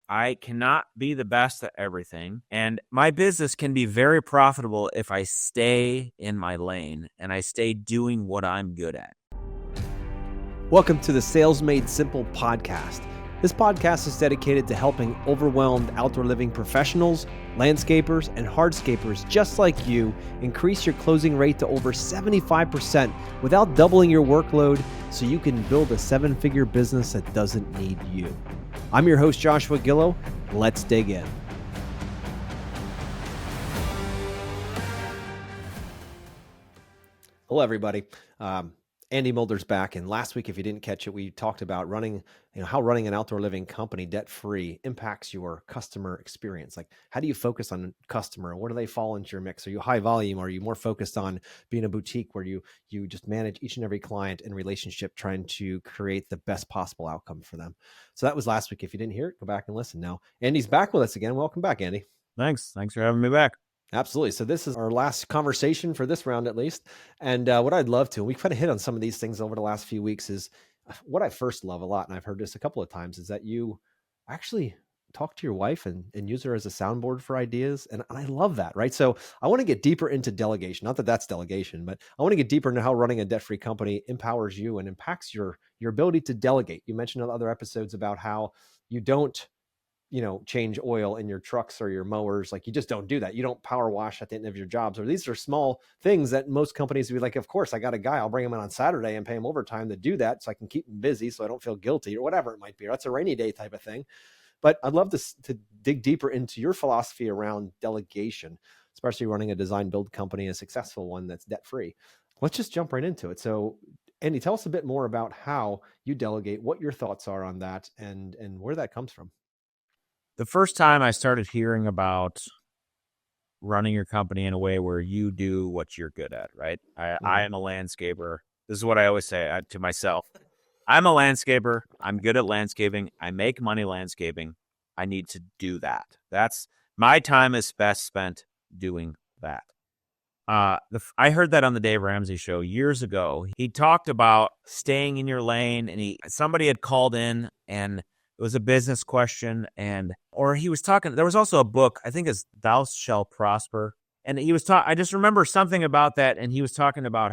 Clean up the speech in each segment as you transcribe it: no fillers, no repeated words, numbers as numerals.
I cannot be the best at everything. And my business can be very profitable if I stay in my lane and I stay doing what I'm good at. Welcome to the Sales Made Simple podcast. This podcast is dedicated to helping overwhelmed outdoor living professionals, landscapers, and hardscapers just like you increase your closing rate to over 75% without doubling your workload so you can build a seven-figure business that doesn't need you. I'm your host, Joshua Gillow. Let's dig in. Hello, everybody. Andy Mulder's back, and last week, if you didn't catch it, we talked about how running an outdoor living company debt-free impacts your customer experience. Like, how do you focus on customer? Where do they fall into your mix? Are you high volume? Are you more focused on being a boutique where you just manage each and every client and relationship, trying to create the best possible outcome for them? So that was last week. If you didn't hear it, go back and listen. Now, Andy's back with us again. Welcome back, Andy. Thanks for having me back. Absolutely. So this is our last conversation for this round, at least. And what I'd love to, and we kind of hit on some of these things over the last few weeks, is what I first love a lot, and I've heard this a couple of times, is that you actually talk to your wife and use her as a soundboard for ideas. And I love that, right? So I want to get deeper into delegation. Not that that's delegation, but I want to get deeper into how running a debt-free company empowers you and impacts your ability to delegate. You mentioned in other episodes about how you don't change oil in your trucks or your mowers. Like, you just don't do that. You don't power wash at the end of your jobs, or these are small things that most companies would be like, of course, I got a guy, I'll bring him in on Saturday and pay him overtime to do that so I can keep him busy so I don't feel guilty, or whatever it might be. Or that's a rainy day type of thing. But I'd love to dig deeper into your philosophy around delegation, especially running a design build company, a successful one that's debt-free. Let's just jump right into it. So Andy, tell us a bit more about how you delegate, what your thoughts are on that, and where that comes from. The first time I started hearing about running your company in a way where you do what you're good at, right? I am a landscaper. This is what I always say to myself. I'm a landscaper. I'm good at landscaping. I make money landscaping. I need to do that. That's my time is best spent doing that. I heard that on the Dave Ramsey show years ago. He talked about staying in your lane, and somebody had called in, and it was a business question, or he was talking. There was also a book, I think it's Thou Shalt Prosper. And he was I just remember something about that. And he was talking about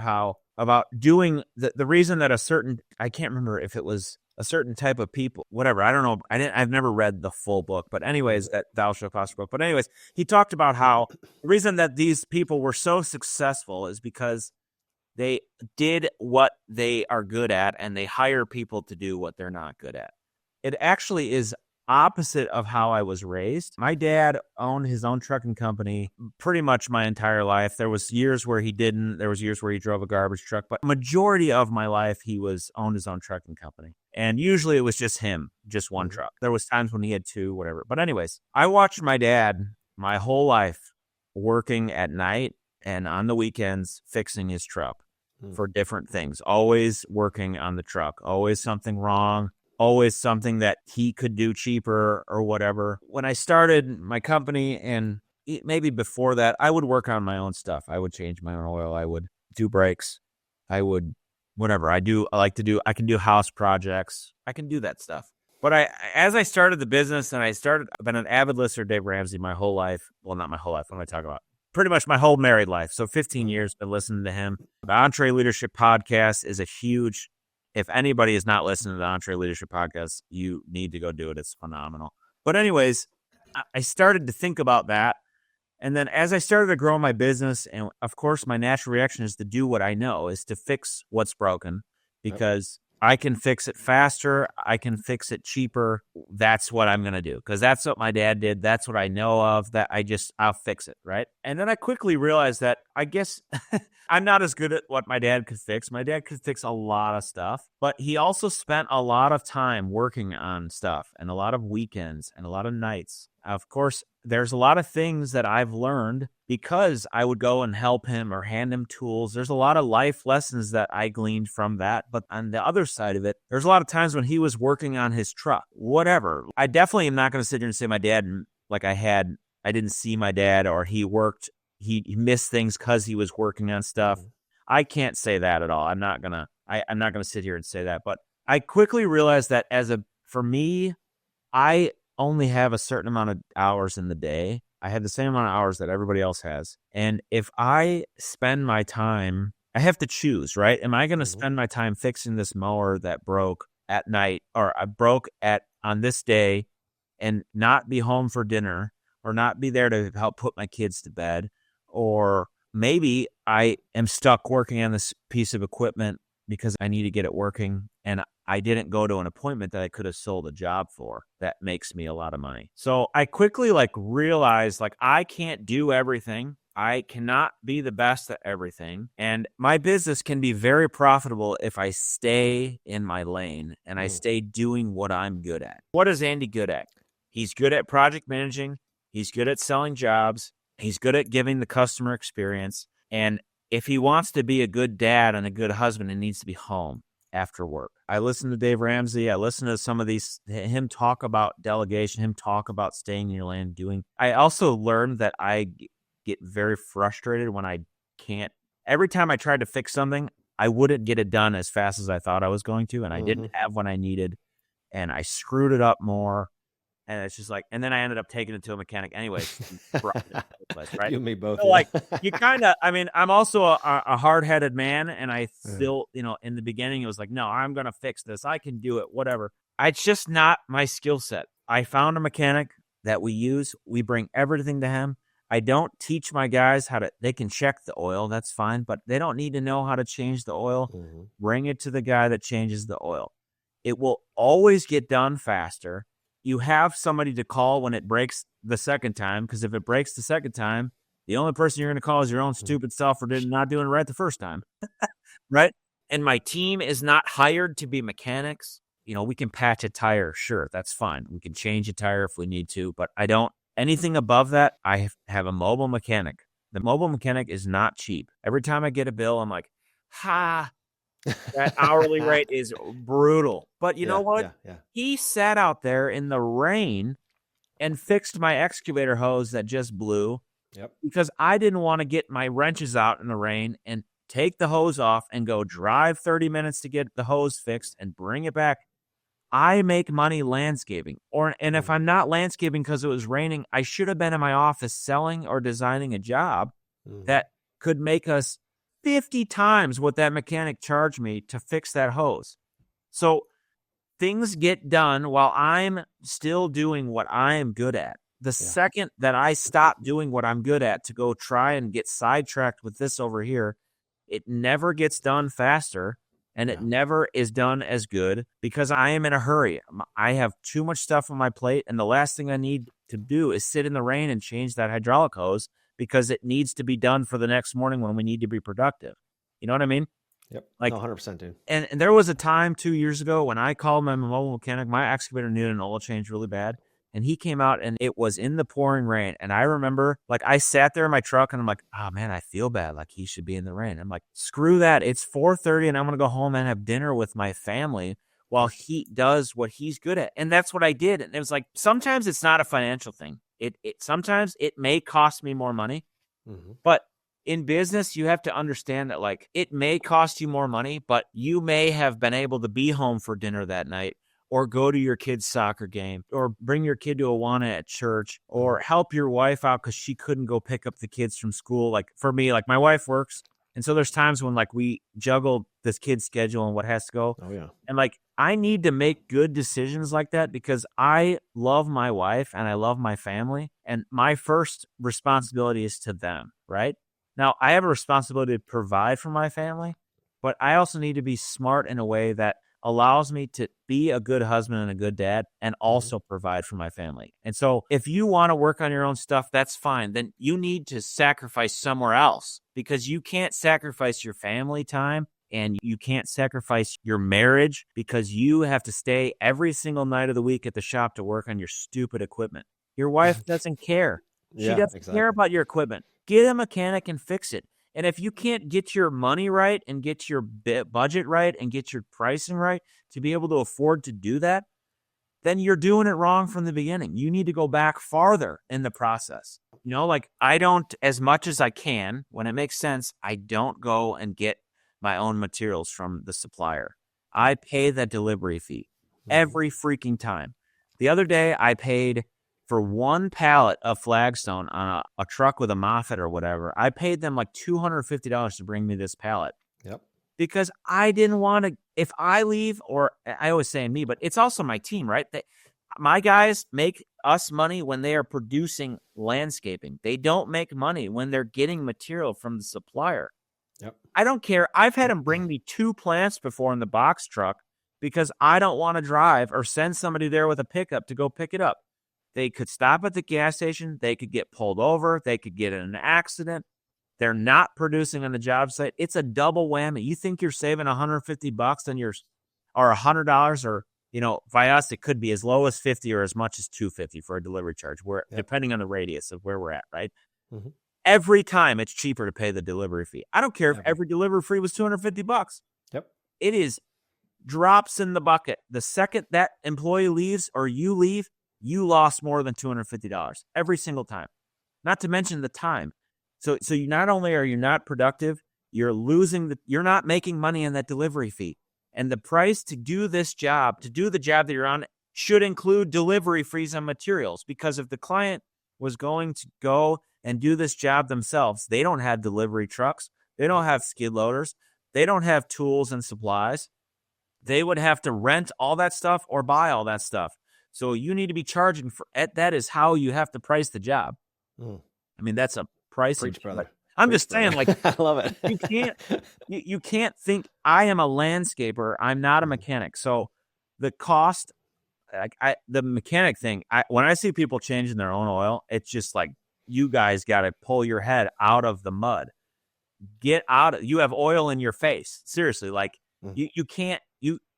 about doing the reason that I can't remember if it was a certain type of people, whatever. I don't know. I've never read the full book, but anyways, that Thou Shalt Prosper book. But anyways, he talked about how the reason that these people were so successful is because they did what they are good at, and they hire people to do what they're not good at. It actually is opposite of how I was raised. My dad owned his own trucking company pretty much my entire life. There was years where he didn't. There was years where he drove a garbage truck. But majority of my life, he owned his own trucking company. And usually it was just him, just one truck. There was times when he had two, whatever. But anyways, I watched my dad my whole life working at night and on the weekends fixing his truck for different things. Always working on the truck. Always something wrong. Always something that he could do cheaper or whatever. When I started my company, and maybe before that, I would work on my own stuff. I would change my own oil. I would do brakes. I would, whatever. I can do house projects. I can do that stuff. But as I started the business, and I've been an avid listener to Dave Ramsey my whole life. Well, not my whole life. What am I talking about? Pretty much my whole married life. So 15 years been listening to him. The Entre Leadership Podcast is if anybody is not listening to the Entre Leadership Podcast, you need to go do it. It's phenomenal. But anyways, I started to think about that. And then as I started to grow my business, and of course, my natural reaction is to do what I know, is to fix what's broken, because I can fix it faster. I can fix it cheaper. That's what I'm going to do, because that's what my dad did. That's what I know of. I'll fix it, right? And then I quickly realized that I guess I'm not as good at what my dad could fix. My dad could fix a lot of stuff, but he also spent a lot of time working on stuff, and a lot of weekends and a lot of nights. Of course, there's a lot of things that I've learned because I would go and help him or hand him tools. There's a lot of life lessons that I gleaned from that. But on the other side of it, there's a lot of times when he was working on his truck, whatever. I definitely am not going to sit here and say my dad, like I didn't see my dad, or he missed things because he was working on stuff. I can't say that at all. I'm not going to sit here and say that. But I quickly realized that for me, I only have a certain amount of hours in the day. I have the same amount of hours that everybody else has. And if I spend my time, I have to choose, right? Am I going to spend my time fixing this mower that broke at night, or I broke on this day, and not be home for dinner, or not be there to help put my kids to bed? Or maybe I am stuck working on this piece of equipment because I need to get it working, and I didn't go to an appointment that I could have sold a job for that makes me a lot of money. So I quickly realized I can't do everything. I cannot be the best at everything. And my business can be very profitable if I stay in my lane and I stay doing what I'm good at. What is Andy good at? He's good at project managing. He's good at selling jobs. He's good at giving the customer experience. And if he wants to be a good dad and a good husband, he needs to be home after work. I listen to Dave Ramsey. I listen to some of him talk about delegation, him talk about staying in your lane, doing. I also learned that I get very frustrated when I can't. Every time I tried to fix something, I wouldn't get it done as fast as I thought I was going to, and I didn't have what I needed, and I screwed it up more. And it's just and then I ended up taking it to a mechanic anyways. Right? You and me both. So you kind of, I'm also a hard-headed man, and I still, in the beginning it was no, I'm going to fix this. I can do it, whatever. It's just not my skill set. I found a mechanic that we use. We bring everything to him. I don't teach my guys they can check the oil. That's fine, but they don't need to know how to change the oil. Bring it to the guy that changes the oil. It will always get done faster. You have somebody to call when it breaks the second time, because if it breaks the second time, the only person you're going to call is your own stupid self for not doing it right the first time, right? And my team is not hired to be mechanics. We can patch a tire. Sure, that's fine. We can change a tire if we need to, but anything above that, I have a mobile mechanic. The mobile mechanic is not cheap. Every time I get a bill, I'm like, that hourly rate is brutal. But you know what? Yeah. He sat out there in the rain and fixed my excavator hose that just blew. Yep. Because I didn't want to get my wrenches out in the rain and take the hose off and go drive 30 minutes to get the hose fixed and bring it back. I make money landscaping. And if I'm not landscaping because it was raining, I should have been in my office selling or designing a job that could make us 50 times what that mechanic charged me to fix that hose. So things get done while I'm still doing what I am good at. The second that I stop doing what I'm good at to go try and get sidetracked with this over here, it never gets done faster, and it never is done as good because I am in a hurry. I have too much stuff on my plate, and the last thing I need to do is sit in the rain and change that hydraulic hose because it needs to be done for the next morning when we need to be productive. You know what I mean? Yep. 100%, dude. And there was a time 2 years ago when I called my mobile mechanic. My excavator needed an oil change really bad. And he came out, and it was in the pouring rain. And I remember, I sat there in my truck, and I'm like, oh, man, I feel bad. He should be in the rain. I'm like, screw that. It's 4:30, and I'm going to go home and have dinner with my family while he does what he's good at. And that's what I did. And it was sometimes it's not a financial thing. Sometimes it may cost me more money, but in business, you have to understand that it may cost you more money, but you may have been able to be home for dinner that night, or go to your kid's soccer game, or bring your kid to Awana at church, or help your wife out because she couldn't go pick up the kids from school. For me, my wife works. And so there's times when we juggle this kid's schedule and what has to go. Oh, yeah. And I need to make good decisions like that because I love my wife and I love my family. And my first responsibility is to them, right? Now, I have a responsibility to provide for my family, but I also need to be smart in a way that allows me to be a good husband and a good dad and also provide for my family. And so if you want to work on your own stuff, that's fine. Then you need to sacrifice somewhere else because you can't sacrifice your family time and you can't sacrifice your marriage because you have to stay every single night of the week at the shop to work on your stupid equipment. Your wife doesn't care. She doesn't care about your equipment. Get a mechanic and fix it. And if you can't get your money right and get your budget right and get your pricing right to be able to afford to do that, then you're doing it wrong from the beginning. You need to go back farther in the process. I don't, as much as I can, when it makes sense, I don't go and get my own materials from the supplier. I pay the delivery fee every freaking time. The other day, I paid for one pallet of flagstone on a truck with a Moffett or whatever. I paid them like $250 to bring me this pallet. Yep. Because I didn't want to, if I leave, or I always say me, but it's also my team, right? My guys make us money when they are producing landscaping. They don't make money when they're getting material from the supplier. Yep. I don't care. I've had them bring me 2 plants before in the box truck because I don't want to drive or send somebody there with a pickup to go pick it up. They could stop at the gas station. They could get pulled over. They could get in an accident. They're not producing on the job site. It's a double whammy. You think you're saving $150 on yours, or $100, or by us it could be as low as 50 or as much as $250 for a delivery charge, where depending on the radius of where we're at, right? Mm-hmm. Every time it's cheaper to pay the delivery fee. I don't care if every delivery fee was $250. Yep. It is drops in the bucket. The second that employee leaves or you leave, you lost more than $250 every single time. Not to mention the time. So you not only are you not productive, you're not making money on that delivery fee. And the price to do this job, to do the job that you're on, should include delivery fees on materials. Because if the client was going to go and do this job themselves, they don't have delivery trucks, they don't have skid loaders, they don't have tools and supplies. They would have to rent all that stuff or buy all that stuff. So you need to be charging for it. That is how you have to price the job. I mean, that's a pricing. Preach, brother. I'm just saying, like, I love it. you can't think I am a landscaper. I'm not a mechanic. So the cost, the mechanic thing, when I see people changing their own oil, it's just like, you guys got to pull your head out of the mud. Get out. You have oil in your face. Seriously. Like you can't,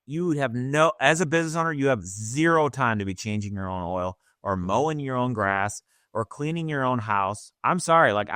you have as a business owner, you have zero time to be changing your own oil or mowing your own grass or cleaning your own house. I'm sorry. Like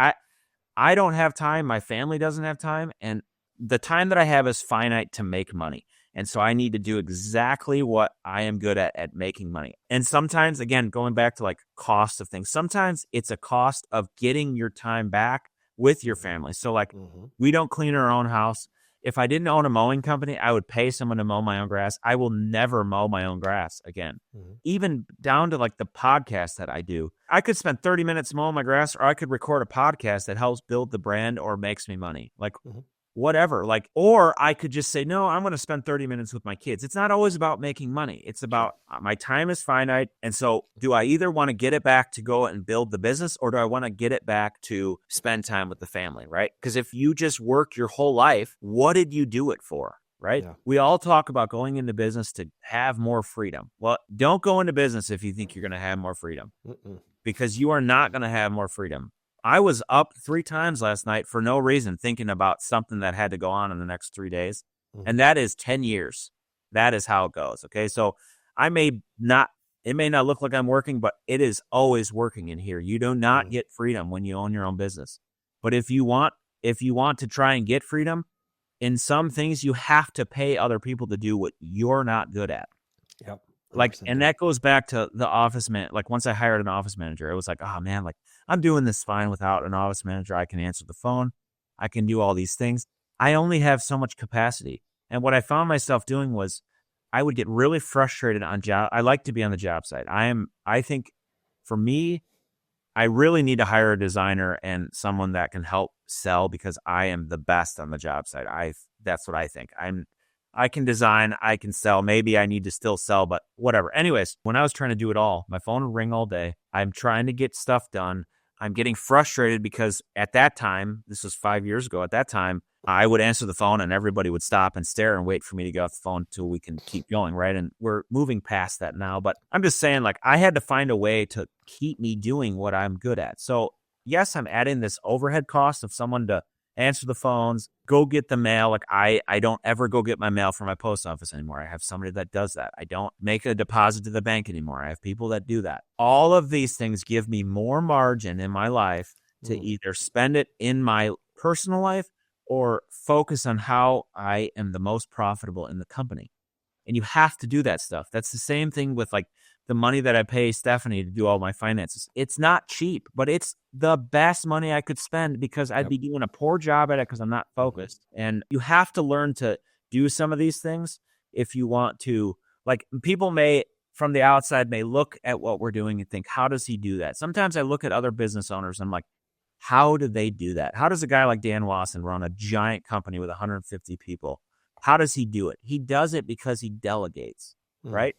I don't have time. My family doesn't have time. And the time that I have is finite to make money. And so I need to do exactly what I am good at making money. And sometimes, again, going back to like cost of things, sometimes it's a cost of getting your time back with your family. So like we don't clean our own house. If I didn't own a mowing company, I would pay someone to mow my own grass. I will never mow my own grass again. Even down to like the podcast that I do. I could spend 30 minutes mowing my grass, or I could record a podcast that helps build the brand or makes me money. Like whatever. Like, or I could just say, no, I'm going to spend 30 minutes with my kids. It's not always about making money. It's about my time is finite. And so do I either want to get it back to go and build the business, or do I want to get it back to spend time with the family, right? Because if you just work your whole life, what did you do it for? Right? Yeah. We all talk about going into business to have more freedom. Well, don't go into business if you think you're going to have more freedom, because you are not going to have more freedom. I was up 3 times last night for no reason, thinking about something that had to go on in the next 3 days. And that is 10 years. That is how it goes. Okay. So it may not look like I'm working, but it is always working in here. You do not get freedom when you own your own business. But if you want to try and get freedom in some things, you have to pay other people to do what you're not good at. Yep. Like, and that goes back to the office man. Like once I hired an office manager, it was like, oh man, like I'm doing this fine without an office manager. I can answer the phone. I can do all these things. I only have so much capacity. And what I found myself doing was I would get really frustrated on job. I like to be on the job site. I think for me, I really need to hire a designer and someone that can help sell, because I am the best on the job site. That's what I think. I can design, I can sell. Maybe I need to still sell, but whatever. Anyways, when I was trying to do it all, my phone would ring all day. I'm trying to get stuff done. I'm getting frustrated because at that time, this was 5 years ago, at that time, I would answer the phone and everybody would stop and stare and wait for me to get off the phone until we can keep going, right? And we're moving past that now. But I'm just saying, like, I had to find a way to keep me doing what I'm good at. So yes, I'm adding this overhead cost of someone to answer the phones, go get the mail. Like I don't ever go get my mail from my post office anymore. I have somebody that does that. I don't make a deposit to the bank anymore. I have people that do that. All of these things give me more margin in my life to either spend it in my personal life or focus on how I am the most profitable in the company. And you have to do that stuff. That's the same thing with like the money that I pay Stephanie to do all my finances. It's not cheap, but it's the best money I could spend, because I'd be doing a poor job at it because I'm not focused. And you have to learn to do some of these things if you want to. Like, people may from the outside may look at what we're doing and think, how does he do that? Sometimes I look at other business owners and I'm like, how do they do that? How does a guy like Dan Wasson run a giant company with 150 people? How does he do it? He does it because he delegates, right?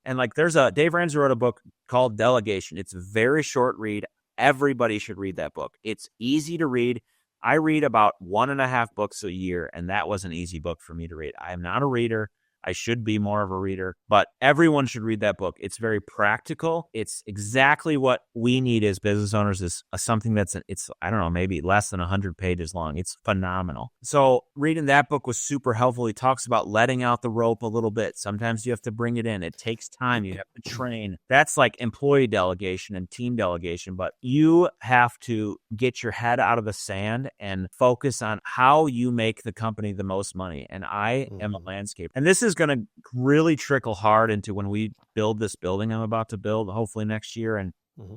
And like Dave Ramsey wrote a book called Delegation. It's a very short read. Everybody should read that book. It's easy to read. I read about 1.5 books a year, and that was an easy book for me to read. I am not a reader. I should be more of a reader, but everyone should read that book. It's very practical. It's exactly what we need as business owners is something that's, I don't know, maybe less than 100 pages long. It's phenomenal. So reading that book was super helpful. He talks about letting out the rope a little bit. Sometimes you have to bring it in. It takes time. You have to train. That's like employee delegation and team delegation, but you have to get your head out of the sand and focus on how you make the company the most money. And I am a landscaper. And this is going to really trickle hard into when we build this building I'm about to build, hopefully next year, and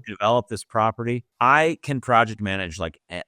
develop this property. I can project manage,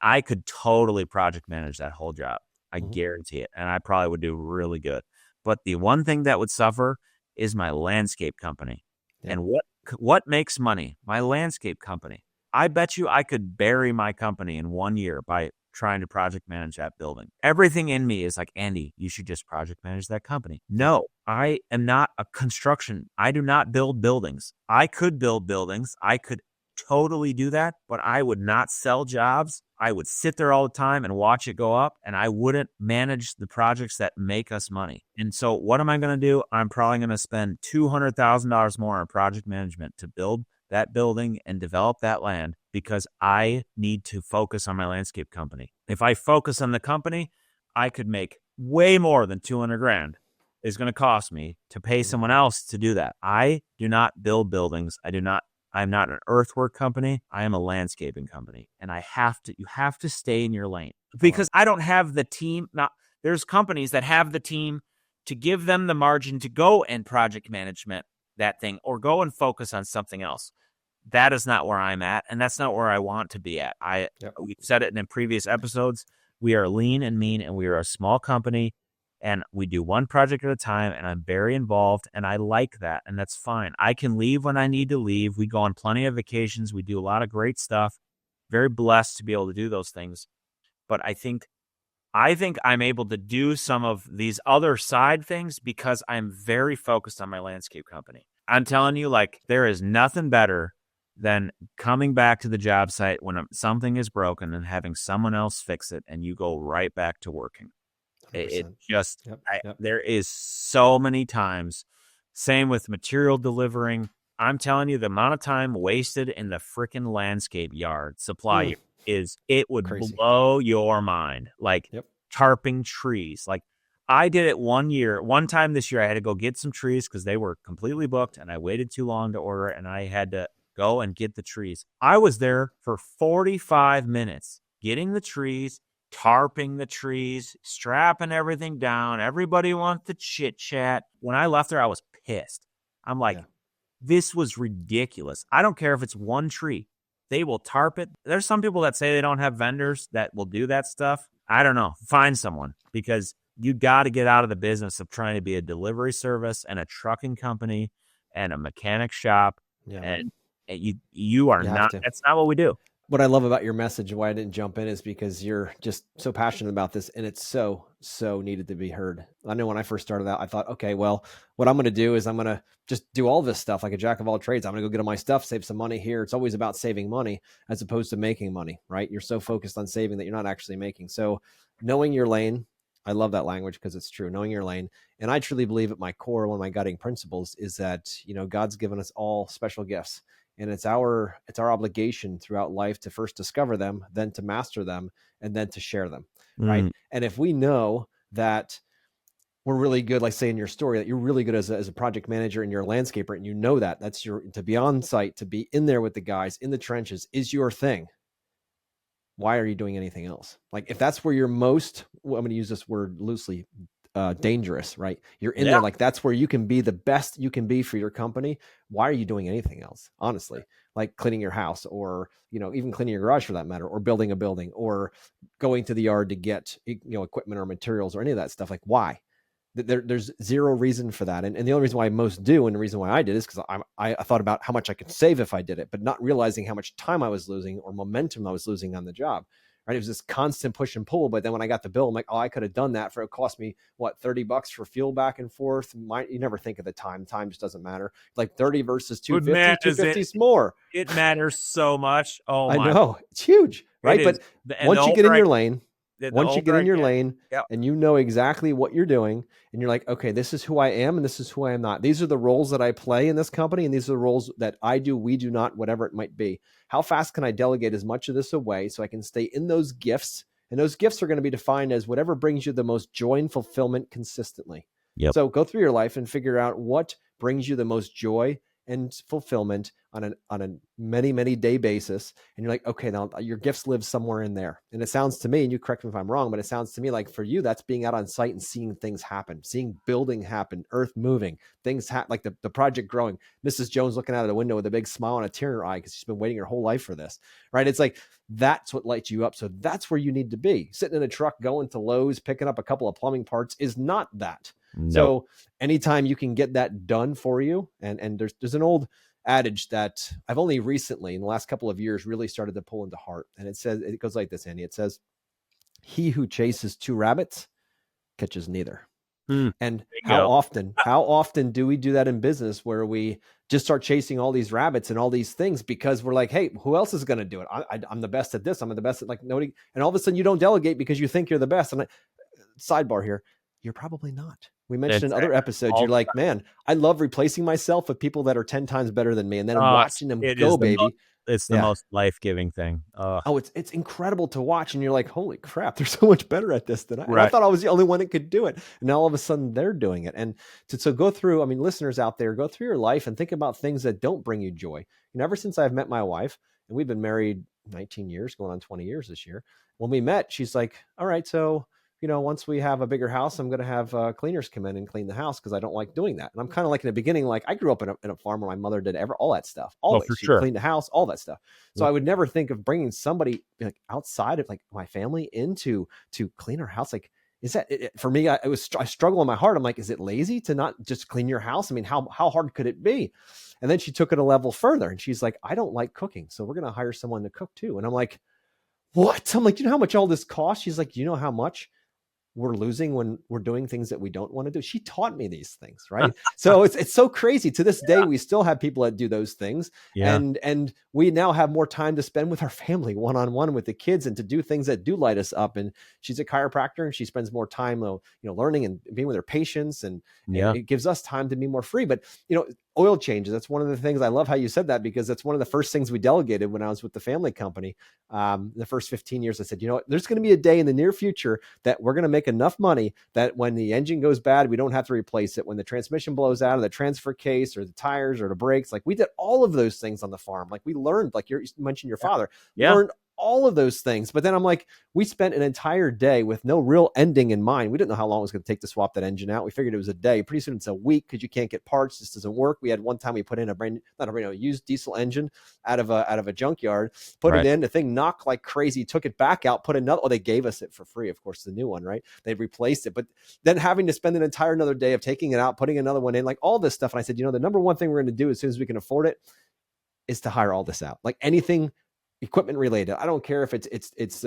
I could totally project manage that whole job. I guarantee it. And I probably would do really good. But the one thing that would suffer is my landscape company. Yep. And what makes money? My landscape company. I bet you I could bury my company in 1 year by trying to project manage that building. Everything in me is like, Andy, you should just project manage that company. No, I am not a construction. I do not build buildings. I could build buildings. I could totally do that, but I would not sell jobs. I would sit there all the time and watch it go up, and I wouldn't manage the projects that make us money. And so what am I going to do? I'm probably going to spend $200,000 more on project management to build that building and develop that land because I need to focus on my landscape company. If I focus on the company, I could make way more than 200 grand. It's going to cost me to pay someone else to do that. I do not build buildings. I'm not an earthwork company. I am a landscaping company. And you have to stay in your lane because I don't have the team. Now, there's companies that have the team to give them the margin to go and project management that thing or go and focus on something else. That is not where I'm at, and that's not where I want to be at. We've said it in previous episodes. We are lean and mean, and we are a small company, and we do one project at a time, and I'm very involved, and I like that, and that's fine. I can leave when I need to leave. We go on plenty of vacations. We do a lot of great stuff. Very blessed to be able to do those things, but I think I'm able to do some of these other side things because I'm very focused on my landscape company. I'm telling you, there is nothing better than coming back to the job site when something is broken and having someone else fix it and you go right back to working. It just, there is so many times, same with material delivering. I'm telling you, the amount of time wasted in the freaking landscape yard supply it would crazy. Blow your mind. Tarping trees. I did it one time this year. I had to go get some trees because they were completely booked and I waited too long to order it and I had to go and get the trees. I was there for 45 minutes getting the trees, tarping the trees, strapping everything down. Everybody wants to chit chat. When I left there, I was pissed. I'm like, this was ridiculous. I don't care if it's one tree. They will tarp it. There's some people that say they don't have vendors that will do that stuff. I don't know. Find someone because you got to get out of the business of trying to be a delivery service and a trucking company and a mechanic shop. And you are not. That's not what we do. What I love about your message and why I didn't jump in is because you're just so passionate about this and it's so needed to be heard. I know when I first started out, I thought, okay, well, what I'm going to do is I'm going to just do all this stuff like a jack of all trades. I'm going to go get all my stuff, save some money here. It's always about saving money as opposed to making money, right? You're so focused on saving that you're not actually making. So knowing your lane, I love that language because it's true, knowing your lane. And I truly believe at my core, one of my guiding principles is that, God's given us all special gifts. And it's our obligation throughout life to first discover them, then to master them, and then to share them, right? And if we know that we're really good, like say in your story, that you're really good as a project manager and you're a landscaper, and you know that's to be on site, to be in there with the guys in the trenches is your thing. Why are you doing anything else? If that's where you're most, I'm going to use this word loosely, dangerous, right? You're in there, that's where you can be the best you can be for your company. Why are you doing anything else? Honestly, like cleaning your house or, even cleaning your garage for that matter, or building a building or going to the yard to get, equipment or materials or any of that stuff. Why? There's zero reason for that. And the only reason why most do, and the reason why I did, is because I thought about how much I could save if I did it, but not realizing how much time I was losing or momentum I was losing on the job. Right. It was this constant push and pull. But then when I got the bill, I'm like, oh, I could have done that for, it cost me what, $30 for fuel back and forth. You never think of the time. Time just doesn't matter. Like 30 versus But 250, man, 250 is more. it matters so much. Oh I my, know it's huge. it Right. is. But And once you get in your lane, the once you older get I in your get, lane yeah, and you know exactly what you're doing, and you're like, okay, this is who I am and this is who I am not. These are the roles that I play in this company, and these are the roles that I do, we do not, whatever it might be. How fast can I delegate as much of this away so I can stay in those gifts? And those gifts are going to be defined as whatever brings you the most joy and fulfillment consistently. yep, So go through your life and figure out what brings you the most joy and fulfillment on a many day basis, and you're like, okay, now your gifts live somewhere in there. And it sounds to me, and you correct me if I'm wrong, but it sounds to me like for you, that's being out on site and seeing things happen, seeing building happen, earth moving, things happen, like the project growing. Mrs. Jones looking out of the window with a big smile and a tear in her eye because she's been waiting her whole life for this, right? It's like that's what lights you up. So that's where you need to be. Sitting in a truck going to Lowe's picking up a couple of plumbing parts is not that. no, So anytime you can get that done for you, and there's an old adage that I've only recently in the last couple of years really started to pull into heart. And it goes like this, Andy. It says, he who chases two rabbits catches neither. And how often do we do that in business where we just start chasing all these rabbits and all these things because we're like, hey, who else is going to do it? I'm the best at this. I'm the best at, like, nobody. And all of a sudden you don't delegate because you think you're the best. And sidebar here, you're probably not. We mentioned in other episodes, you're like, man, I love replacing myself with people that are 10 times better than me. And then I'm watching them go, baby. It's the most life-giving thing. Oh, it's incredible to watch. And you're like, holy crap, they're so much better at this than I. And right. I thought I was the only one that could do it. And now all of a sudden they're doing it. And so go through, I mean, listeners out there, go through your life and think about things that don't bring you joy. Ever since I've met my wife, and we've been married 19 years, going on 20 years this year. When we met, she's like, all right, so once we have a bigger house, I'm going to have cleaners come in and clean the house because I don't like doing that. And I'm kind of like in the beginning, like I grew up in a farm where my mother did all that stuff. Always. For she sure. cleaned the house, all that stuff. So I would never think of bringing somebody like outside of like my family to clean our house. Like, is that for me? I struggle in my heart. I'm like, is it lazy to not just clean your house? I mean, how hard could it be? And then she took it a level further and she's like, I don't like cooking, so we're going to hire someone to cook too. And I'm like, what? I'm like, you know how much all this costs? She's like, you know how much we're losing when we're doing things that we don't want to do. She taught me these things, right? So it's so crazy. To this day, we still have people that do those things. Yeah. And we now have more time to spend with our family one-on-one with the kids and to do things that do light us up. And she's a chiropractor and she spends more time, learning and being with her patients. And it gives us time to be more free. But, oil changes. That's one of the things. I love how you said that because that's one of the first things we delegated when I was with the family company. The first 15 years, I said, there's going to be a day in the near future that we're going to make enough money that when the engine goes bad, we don't have to replace it. When the transmission blows out of the transfer case or the tires or the brakes, like we did all of those things on the farm. Like we learned, like you mentioned your father, learned all of those things. But then I'm like, we spent an entire day with no real ending in mind. We didn't know how long it was going to take to swap that engine out. We figured it was a day. Pretty soon it's a week because you can't get parts. This doesn't work. We had one time we put in a used diesel engine out of a junkyard, put it in, the thing knocked like crazy, took it back out, put another, they gave us it for free. Of course, the new one, right? They replaced it, but then having to spend an entire another day of taking it out, putting another one in, like all this stuff. And I said, the number one thing we're going to do as soon as we can afford it is to hire all this out. Like anything equipment related. I don't care if it's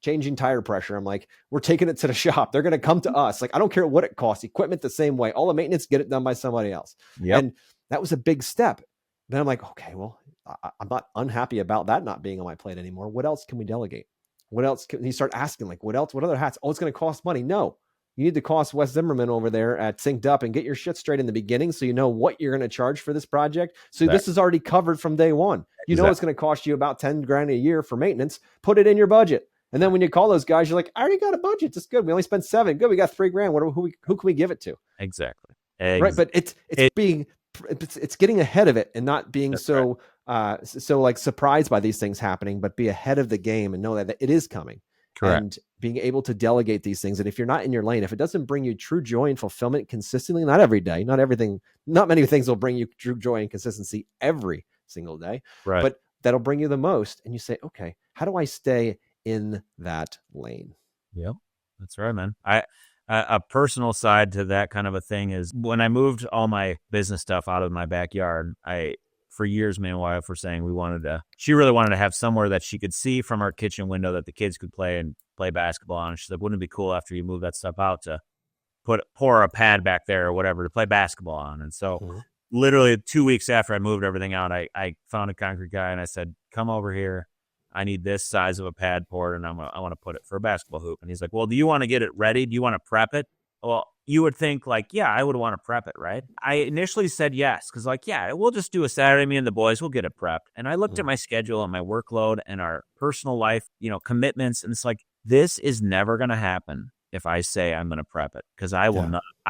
changing tire pressure. I'm like, we're taking it to the shop. They're going to come to us. Like, I don't care what it costs. Equipment the same way. All the maintenance, get it done by somebody else. And that was a big step. Then I'm like, okay, well, I'm not unhappy about that not being on my plate anymore. What else can we delegate? What else can you start asking? Like, what else? What other hats? Oh, it's going to cost money. No, you need to cost Wes Zimmerman over there at Synced Up and get your shit straight in the beginning so you know what you're going to charge for this project. So this is already covered from day one. Know it's going to cost you about 10 grand a year for maintenance. Put it in your budget. And then when you call those guys, you're like, I already got a budget. That's good. We only spent 7. Good. We got 3 grand. Who can we give it to? Exactly. Right. But it's getting ahead of it and not being so like surprised by these things happening, but be ahead of the game and know that it is coming. Correct. And being able to delegate these things. And if you're not in your lane, if it doesn't bring you true joy and fulfillment consistently, not every day, not many things will bring you true joy and consistency every single day, but that'll bring you the most. And you say, okay, how do I stay in that lane? Yep. That's right, man. A personal side to that kind of a thing is when I moved all my business stuff out of my backyard, for years, me and my wife were saying she really wanted to have somewhere that she could see from our kitchen window that the kids could play basketball on. And she said, wouldn't it be cool after you move that stuff out to pour a pad back there or whatever to play basketball on? And so literally 2 weeks after I moved everything out, I found a concrete guy and I said, come over here. I need this size of a pad poured, and I want to put it for a basketball hoop. And he's like, well, do you want to get it ready? Do you want to prep it? Well, you would think like, yeah, I would want to prep it, right? I initially said yes, because like, yeah, we'll just do a Saturday, me and the boys, we'll get it prepped. And I looked at my schedule and my workload and our personal life, commitments. And it's like, this is never going to happen if I say I'm going to prep it, because I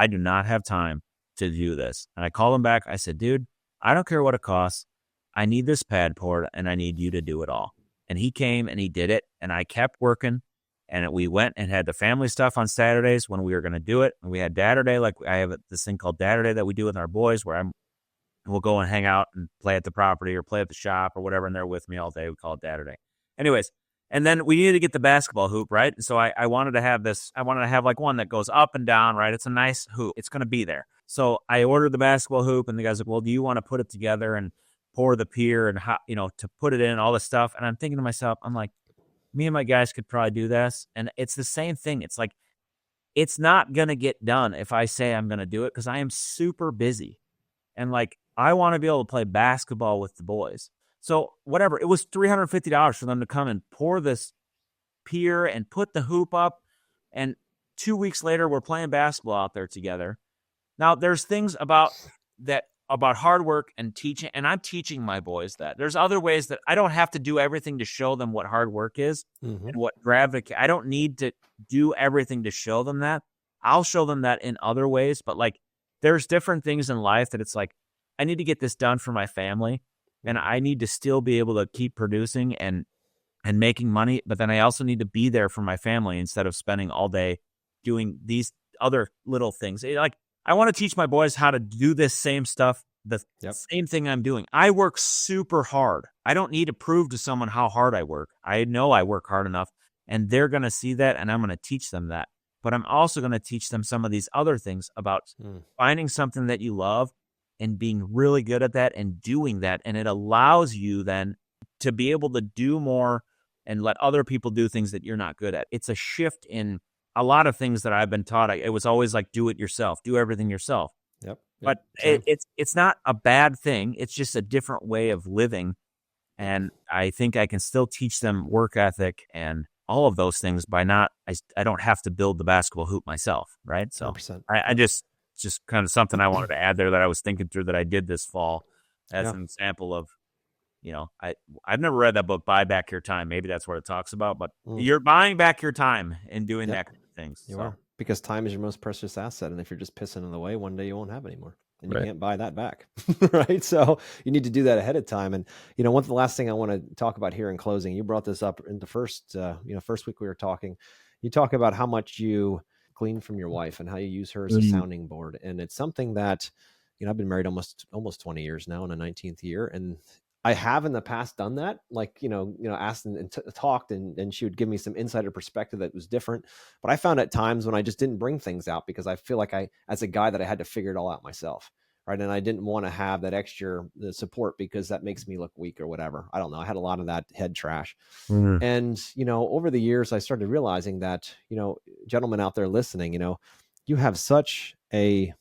do not have time to do this. And I called him back. I said, dude, I don't care what it costs. I need this pad poured and I need you to do it all. And he came and he did it, and I kept working. And we went and had the family stuff on Saturdays when we were going to do it. And we had Dadder Day. Like I have this thing called Dadder Day that we do with our boys, where we'll go and hang out and play at the property or play at the shop or whatever. And they're with me all day. We call it Dadder Day. Anyways. And then we needed to get the basketball hoop, right? And so I wanted to have this. I wanted to have like one that goes up and down, right? It's a nice hoop. It's going to be there. So I ordered the basketball hoop, and the guy's like, well, do you want to put it together and pour the pier and to put it in all this stuff? And I'm thinking to myself, I'm like, me and my guys could probably do this. And it's the same thing. It's like, it's not going to get done if I say I'm going to do it, because I am super busy. And like, I want to be able to play basketball with the boys. So whatever, it was $350 for them to come and pour this pier and put the hoop up. And 2 weeks later, we're playing basketball out there together. Now, there's things about hard work and teaching, and I'm teaching my boys that. There's other ways that I don't have to do everything to show them what hard work is and what gravity. I don't need to do everything to show them that. I'll show them that in other ways, but like, there's different things in life that it's like, I need to get this done for my family, and I need to still be able to keep producing and making money, but then I also need to be there for my family instead of spending all day doing these other little things. Like, I want to teach my boys how to do this same stuff, the same thing I'm doing. I work super hard. I don't need to prove to someone how hard I work. I know I work hard enough, and they're going to see that, and I'm going to teach them that. But I'm also going to teach them some of these other things about finding something that you love and being really good at that and doing that. And it allows you then to be able to do more and let other people do things that you're not good at. It's a shift in a lot of things that I've been taught. It was always like, do it yourself, do everything yourself. But it's not a bad thing. It's just a different way of living. And I think I can still teach them work ethic and all of those things by I don't have to build the basketball hoop myself. Right. So 100%. I just kind of something I wanted to add there that I was thinking through that I did this fall as an example of, I've never read that book, Buy Back Your Time. Maybe that's what it talks about, but you're buying back your time and doing that kind of things. You are, because time is your most precious asset. And if you're just pissing in the way, one day you won't have it anymore. And you can't buy that back, right? So you need to do that ahead of time. And, one of the last thing I want to talk about here in closing, you brought this up in the first week we were talking. You talk about how much you glean from your wife and how you use her as a sounding board. And it's something that, I've been married almost 20 years now, in a 19th year. And I have in the past done that, like, asked and talked, and she would give me some insider perspective that was different. But I found at times when I just didn't bring things out, because I feel like as a guy, that I had to figure it all out myself. Right. And I didn't want to have that extra support, because that makes me look weak or whatever. I don't know. I had a lot of that head trash. And, over the years, I started realizing that, gentlemen out there listening, you have such an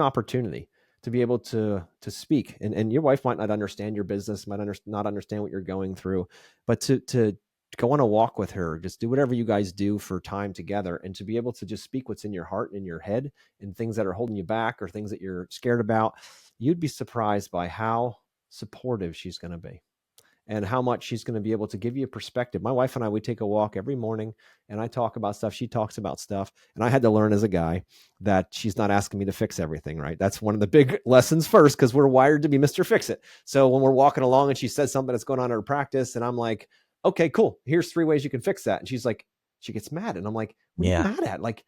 opportunity to be able to speak, and your wife might not understand your business, might not understand what you're going through, but to go on a walk with her, just do whatever you guys do for time together, and to be able to just speak what's in your heart and in your head, and things that are holding you back or things that you're scared about. You'd be surprised by how supportive she's going to be, and how much she's going to be able to give you a perspective. My wife and I, we take a walk every morning, and I talk about stuff. She talks about stuff. And I had to learn as a guy that she's not asking me to fix everything, right? That's one of the big lessons first, because we're wired to be Mr. Fix-It. So when we're walking along and she says something that's going on in her practice, and I'm like, okay, cool. Here's 3 ways you can fix that. And she's like, she gets mad. And I'm like, what are you mad at? Like,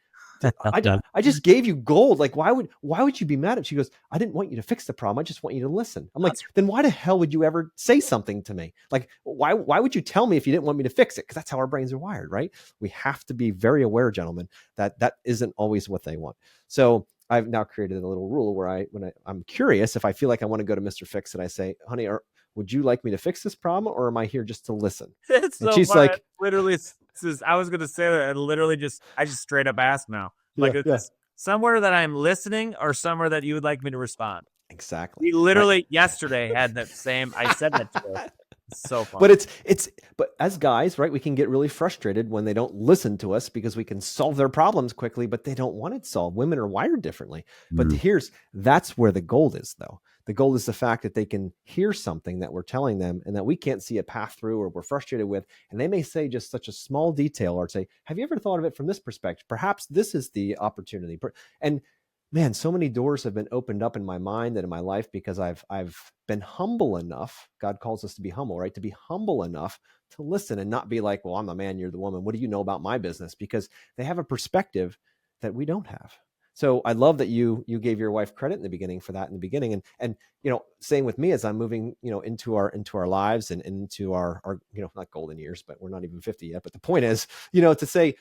I just gave you gold. Like, why would you be mad at?" She goes, "I didn't want you to fix the problem. I just want you to listen." I'm like, "Then why the hell would you ever say something to me? Like, why would you tell me if you didn't want me to fix it?" Because that's how our brains are wired, right? We have to be very aware, gentlemen, that that isn't always what they want. So I've now created a little rule where I'm curious, if I feel like I want to go to Mr. Fix and I say, "Honey, would you like me to fix this problem, or am I here just to listen?" It's And so she's funny. like, Literally, I was gonna say that, and literally I just straight up ask now. "Yeah, Like, is yeah, this somewhere that I'm listening, or somewhere that you would like me to respond? exactly." We Right. literally yesterday had that same. I said that to her. It's so But funny. but as guys, right, we can get really frustrated when they don't listen to us because we can solve their problems quickly, but they don't want it solved. Women are wired differently. But that's where the gold is, though. The gold is the fact that they can hear something that we're telling them and that we can't see a path through, or we're frustrated with, and they may say just such a small detail, or say, "Have you ever thought of it from this perspective? Perhaps this is the opportunity." And man, so many doors have been opened up in my mind and in my life because I've been humble enough. God calls us to be humble, right? To be humble enough to listen and not be like, "Well, I'm the man, you're the woman. What do you know about my business?" Because they have a perspective that we don't have. So I love that you gave your wife credit in the beginning for that in the beginning. And same with me as I'm moving, into our lives and into our not golden years, but we're not even 50 yet. But the point is, to say,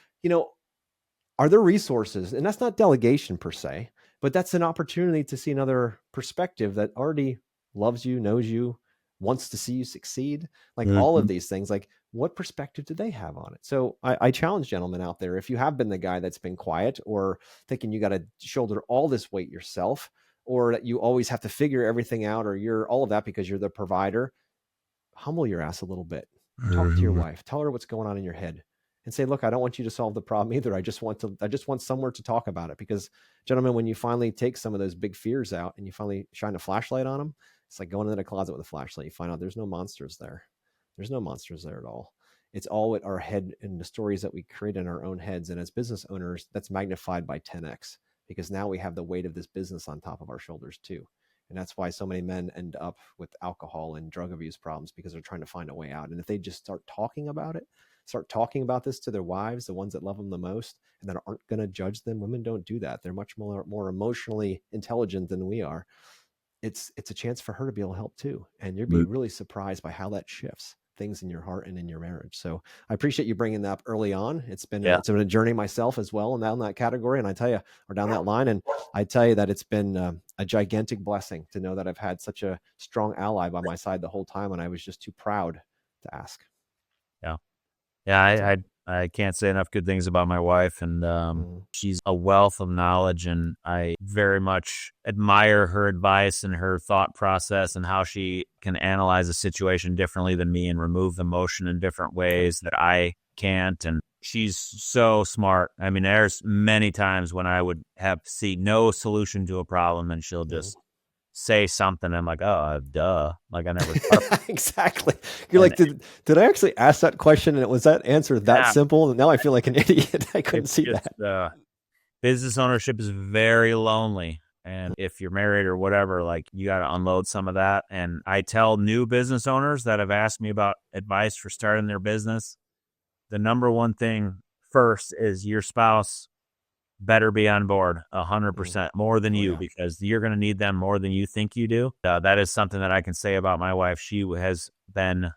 are there resources? And that's not delegation per se, but that's an opportunity to see another perspective that already loves you, knows you, wants to see you succeed. Like all of these things, like what perspective do they have on it? So I challenge gentlemen out there, if you have been the guy that's been quiet, or thinking you got to shoulder all this weight yourself, or that you always have to figure everything out, or you're all of that because you're the provider, humble your ass a little bit. Talk to your wife, tell her what's going on in your head, and say, "Look, I don't want you to solve the problem either. I just want somewhere to talk about it." Because, gentlemen, when you finally take some of those big fears out and you finally shine a flashlight on them, it's like going into the closet with a flashlight. You find out there's no monsters there. There's no monsters there at all. It's all with our head and the stories that we create in our own heads. And as business owners, that's magnified by 10x, because now we have the weight of this business on top of our shoulders too. And that's why so many men end up with alcohol and drug abuse problems, because they're trying to find a way out. And if they just start talking about it, start talking about this to their wives, the ones that love them the most, and that aren't going to judge them. Women don't do that. They're much more emotionally intelligent than we are. It's a chance for her to be able to help too. And you'd be really surprised by how that shifts things in your heart and in your marriage. So I appreciate you bringing that up early on. It's been a journey myself as well, and down that category. And I tell you, or down that line. And I tell you that it's been a gigantic blessing to know that I've had such a strong ally by my side the whole time. And I was just too proud to ask. Yeah. Yeah, I can't say enough good things about my wife, and she's a wealth of knowledge, and I very much admire her advice and her thought process, and how she can analyze a situation differently than me and remove the emotion in different ways that I can't. And she's so smart. I mean, there's many times when I would see no solution to a problem, and she'll just say something. I'm like, "Oh, duh!" Like, I never thought of it. Exactly. You're like, did I actually ask that question, and was that answer that simple? And now I feel like an idiot. I couldn't see that. Business ownership is very lonely. And if you're married or whatever, like, you got to unload some of that. And I tell new business owners that have asked me about advice for starting their business, the number one thing first is your spouse better be on board 100% more than you, because you're going to need them more than you think you do. That is something that I can say about my wife. She has been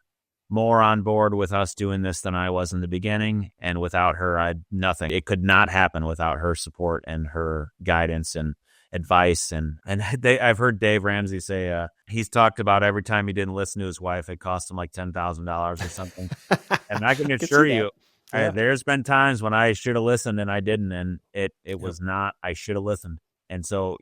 more on board with us doing this than I was in the beginning. And without her, nothing. It could not happen without her support and her guidance and advice. And I've heard Dave Ramsey say he's talked about every time he didn't listen to his wife, it cost him like $10,000 or something. And I can assure you, there's been times when I should have listened and I didn't, and it was not. I should have listened. And so,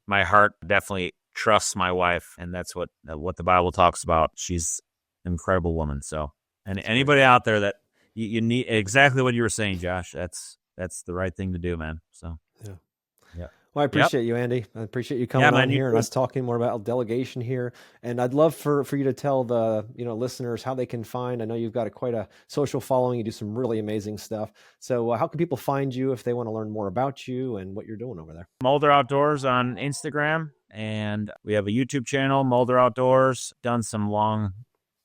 my heart definitely trusts my wife, and that's what the Bible talks about. She's an incredible woman. So, and anybody out there that you need, exactly what you were saying, Josh, that's the right thing to do, man. So, yeah. Well, I appreciate you, Andy. I appreciate you coming on here and us talking more about delegation here. And I'd love for you to tell the listeners how they can find. I know you've got quite a social following. You do some really amazing stuff. So how can people find you if they want to learn more about you and what you're doing over there? Mulder Outdoors on Instagram, and we have a YouTube channel, Mulder Outdoors. Done some long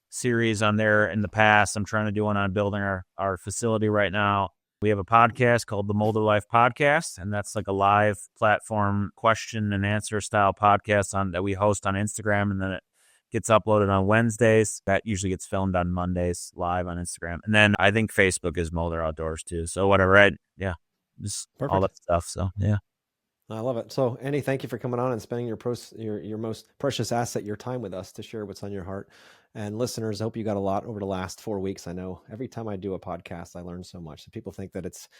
series on there in the past. I'm trying to do one on building our facility right now. We have a podcast called the Mulder Life Podcast, and that's like a live platform question and answer style podcast that we host on Instagram, and then it gets uploaded on Wednesdays. That usually gets filmed on Mondays live on Instagram. And then I think Facebook is Mulder Outdoors too. So whatever, right? Yeah. Just all Perfect. that stuff. So yeah. I love it. So, Andy, thank you for coming on and spending your most precious asset, your time with us to share what's on your heart. And listeners, I hope you got a lot over the last 4 weeks. I know every time I do a podcast, I learn so much. So people think that it's,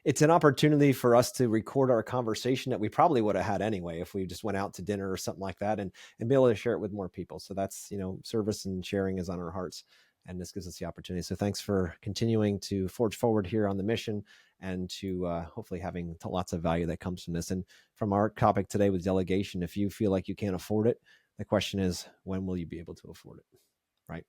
it's an opportunity for us to record our conversation that we probably would have had anyway if we just went out to dinner or something like that, and be able to share it with more people. So that's, service and sharing is on our hearts. And this gives us the opportunity. So thanks for continuing to forge forward here on the mission, and to hopefully having lots of value that comes from this. And from our topic today with delegation, if you feel like you can't afford it, the question is, when will you be able to afford it? Right?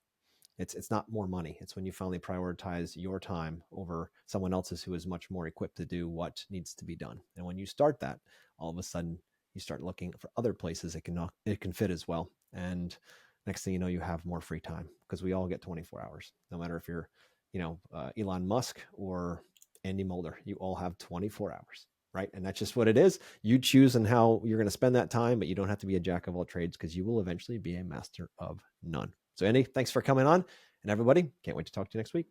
It's not more money. It's when you finally prioritize your time over someone else's who is much more equipped to do what needs to be done. And when you start that, all of a sudden you start looking for other places it can fit as well. And next thing you know, you have more free time, because we all get 24 hours, no matter if you're, Elon Musk or Andy Mulder. You all have 24 hours, right? And that's just what it is. You choose on how you're going to spend that time, but you don't have to be a jack of all trades, because you will eventually be a master of none. So, Andy, thanks for coming on. And everybody, can't wait to talk to you next week.